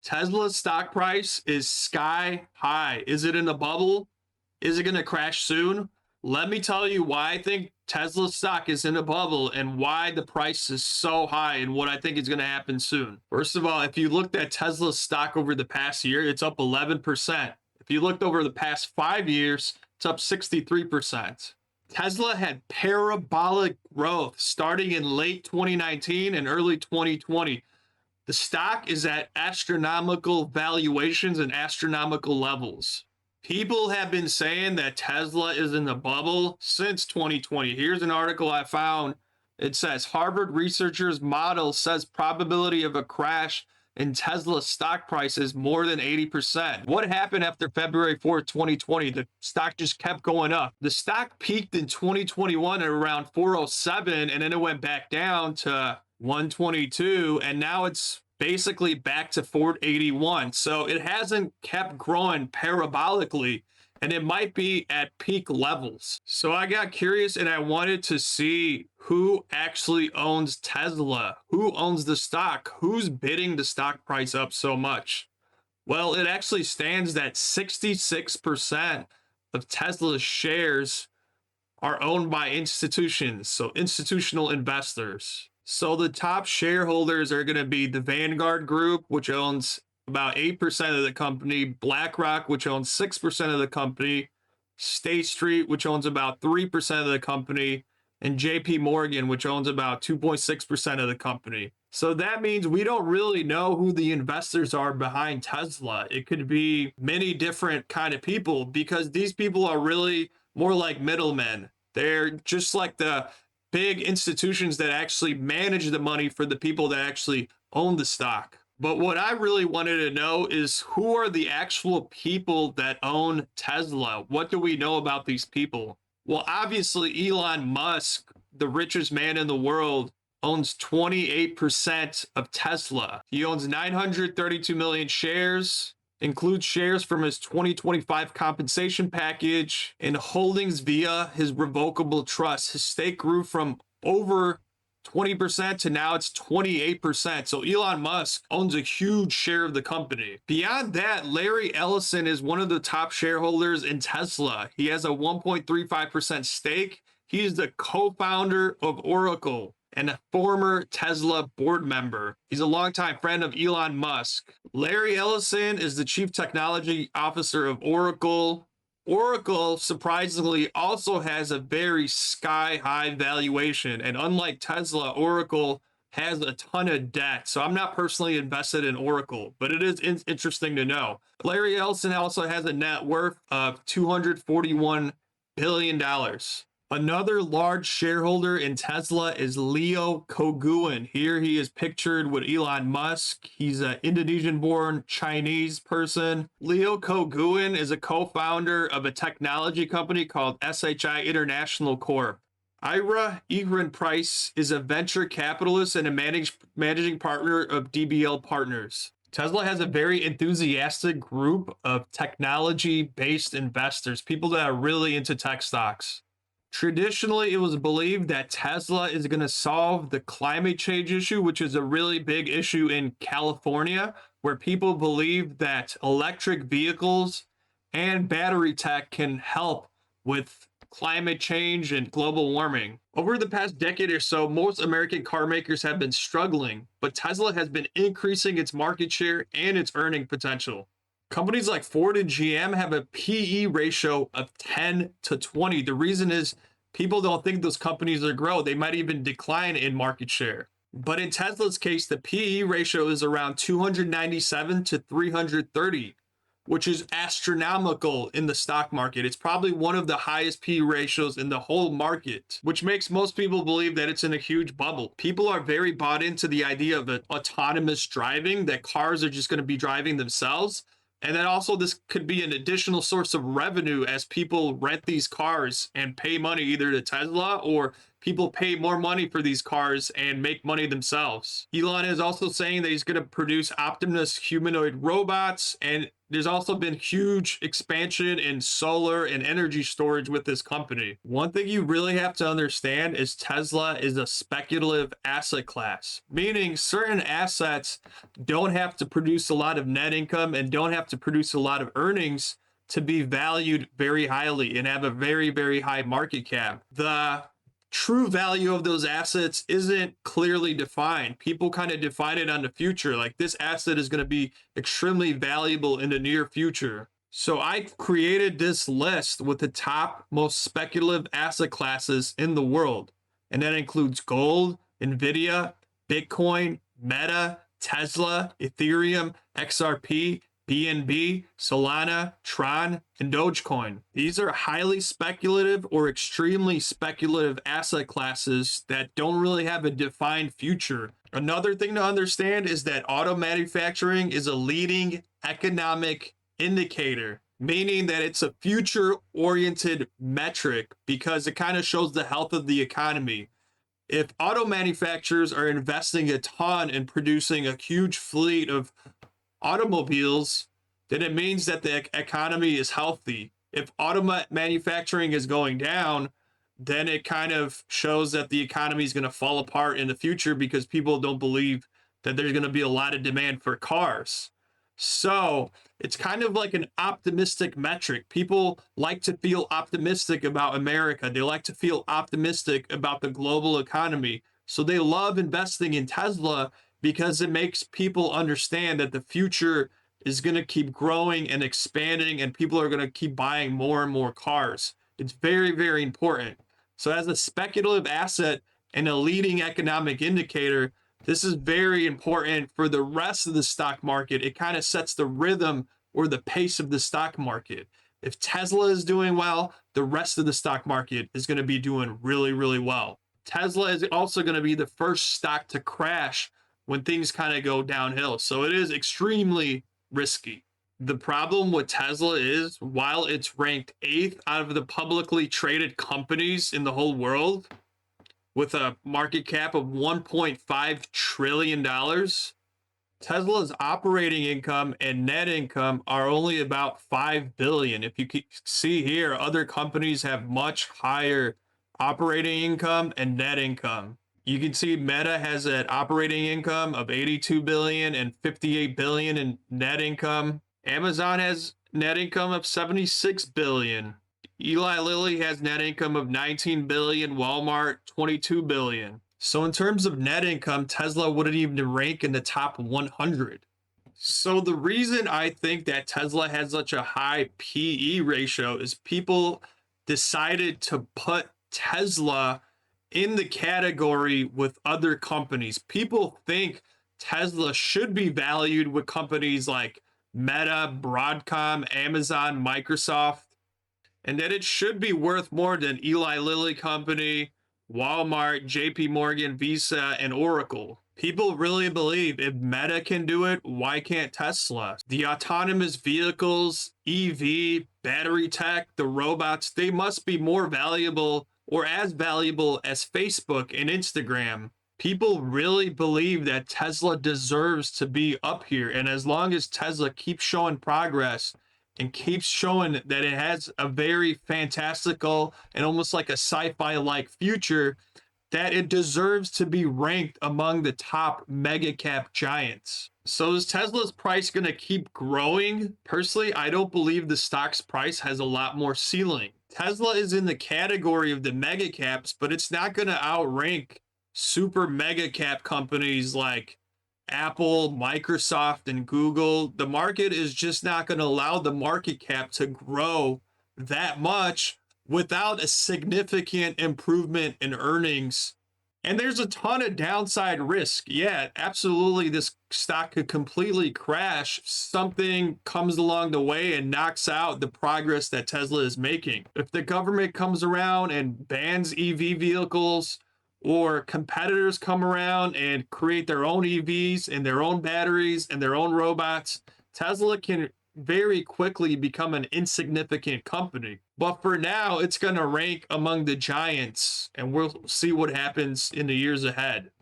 Tesla's stock price is sky high. Is it in a bubble? Is it going to crash soon? Let me tell you why I think Tesla's stock is in a bubble and why the price is so high and what I think is going to happen soon. First of all, if you looked at Tesla's stock over the past year, it's up 11%. If you looked over the past 5 years, it's up 63%. Tesla had parabolic growth starting in late 2019 and early 2020. The stock is at astronomical valuations and astronomical levels. People have been saying that Tesla is in the bubble since 2020. Here's an article I found. It says Harvard researchers' model says probability of a crash in Tesla stock price is more than 80%. What happened after February 4th, 2020? The stock just kept going up. The stock peaked in 2021 at around 407, and then it went back down to 122, and now it's basically back to 481. So it hasn't kept growing parabolically, and it might be at peak levels. So I got curious and I wanted to see who actually owns Tesla, who owns the stock, who's bidding the stock price up so much. Well, it actually stands that 66% of Tesla's shares are owned by institutions, so institutional investors. So the top shareholders are going to be the Vanguard Group, which owns about 8% of the company, BlackRock, which owns 6% of the company, State Street, which owns about 3% of the company, and JP Morgan, which owns about 2.6% of the company. So that means we don't really know who the investors are behind Tesla. It could be many different kind of people because these people are really more like middlemen. They're just like the big institutions that actually manage the money for the people that actually own the stock. But what I really wanted to know is who are the actual people that own Tesla? What do we know about these people? Well, obviously, Elon Musk, the richest man in the world, owns 28% of Tesla. He owns 932 million shares, includes shares from his 2025 compensation package and holdings via his revocable trust. His stake grew from over 20% to now it's 28%. So Elon Musk owns a huge share of the company. Beyond that, Larry Ellison is one of the top shareholders in Tesla. He has a 1.35% stake. He is the co-founder of Oracle and a former Tesla board member. He's a longtime friend of Elon Musk. Larry Ellison is the chief technology officer of Oracle. Oracle, surprisingly, also has a very sky-high valuation. And unlike Tesla, Oracle has a ton of debt. So I'm not personally invested in Oracle, but it is interesting to know. Larry Ellison also has a net worth of $241 billion. Another large shareholder in Tesla is Leo Koguin. Here he is pictured with Elon Musk. He's an Indonesian-born Chinese person. Leo Koguin is a co-founder of a technology company called SHI International Corp. Ira Ehrenpreis is a venture capitalist and a managing partner of DBL Partners. Tesla has a very enthusiastic group of technology-based investors, people that are really into tech stocks. Traditionally, it was believed that Tesla is going to solve the climate change issue, which is a really big issue in California, where people believe that electric vehicles and battery tech can help with climate change and global warming. Over the past decade or so, most American car makers have been struggling, but Tesla has been increasing its market share and its earning potential. Companies like Ford and GM have a PE ratio of 10 to 20. The reason is people don't think those companies will grow. They might even decline in market share. But in Tesla's case, the PE ratio is around 297 to 330, which is astronomical in the stock market. It's probably one of the highest PE ratios in the whole market, which makes most people believe that it's in a huge bubble. People are very bought into the idea of autonomous driving, that cars are just going to be driving themselves. And then also this could be an additional source of revenue as people rent these cars and pay money either to Tesla or people pay more money for these cars and make money themselves. Elon is also saying that he's going to produce Optimus humanoid robots, and there's also been huge expansion in solar and energy storage with this company. One thing you really have to understand is Tesla is a speculative asset class, meaning certain assets don't have to produce a lot of net income and don't have to produce a lot of earnings to be valued very highly and have a very, very high market cap. The true value of those assets isn't clearly defined. People kind of define it on the future, like this asset is going to be extremely valuable in the near future. So I created this list with the top most speculative asset classes in the world, and that includes gold, Nvidia, Bitcoin, Meta, Tesla, Ethereum, XRP, BNB, Solana, Tron, and Dogecoin. These are highly speculative or extremely speculative asset classes that don't really have a defined future. Another thing to understand is that auto manufacturing is a leading economic indicator, meaning that it's a future-oriented metric because it kind of shows the health of the economy. If auto manufacturers are investing a ton in producing a huge fleet of automobiles, then it means that the economy is healthy. If auto manufacturing is going down, then it kind of shows that the economy is going to fall apart in the future because people don't believe that there's going to be a lot of demand for cars. So it's kind of like an optimistic metric. People like to feel optimistic about America. They like to feel optimistic about the global economy. So they love investing in Tesla because it makes people understand that the future is going to keep growing and expanding, and people are going to keep buying more and more cars. It's very, very important. So as a speculative asset and a leading economic indicator, this is very important for the rest of the stock market. It kind of sets the rhythm or the pace of the stock market. If Tesla is doing well, the rest of the stock market is going to be doing really, really well. Tesla is also going to be the first stock to crash when things kind of go downhill. So it is extremely risky. The problem with Tesla is, while it's ranked 8th out of the publicly traded companies in the whole world, with a market cap of $1.5 trillion, Tesla's operating income and net income are only about $5 billion. If you can see here, other companies have much higher operating income and net income. You can see Meta has an operating income of $82 billion and $58 billion in net income. Amazon has net income of $76 billion. Eli Lilly has net income of $19 billion. Walmart, $22 billion. So in terms of net income, Tesla wouldn't even rank in the top 100. So the reason I think that Tesla has such a high PE ratio is people decided to put Tesla in the category with other companies. People think Tesla should be valued with companies like Meta, Broadcom, Amazon, Microsoft, and that it should be worth more than Eli Lilly Company, Walmart, JP Morgan, Visa, and Oracle. People really believe if Meta can do it, why can't Tesla? The autonomous vehicles, EV, battery tech, the robots, they must be more valuable or as valuable as Facebook and Instagram. People really believe that Tesla deserves to be up here. And as long as Tesla keeps showing progress and keeps showing that it has a very fantastical and almost like a sci-fi-like future, that it deserves to be ranked among the top mega cap giants. So is Tesla's price going to keep growing? Personally, I don't believe the stock's price has a lot more ceiling. Tesla is in the category of the mega caps, but it's not going to outrank super mega cap companies like Apple, Microsoft, and Google. The market is just not going to allow the market cap to grow that much without a significant improvement in earnings. And there's a ton of downside risk. Yeah, absolutely, this stock could completely crash if something comes along the way and knocks out the progress that Tesla is making. If the government comes around and bans EV vehicles, or competitors come around and create their own EVs and their own batteries and their own robots, Tesla can very quickly become an insignificant company. But for now, it's going to rank among the giants, and we'll see what happens in the years ahead.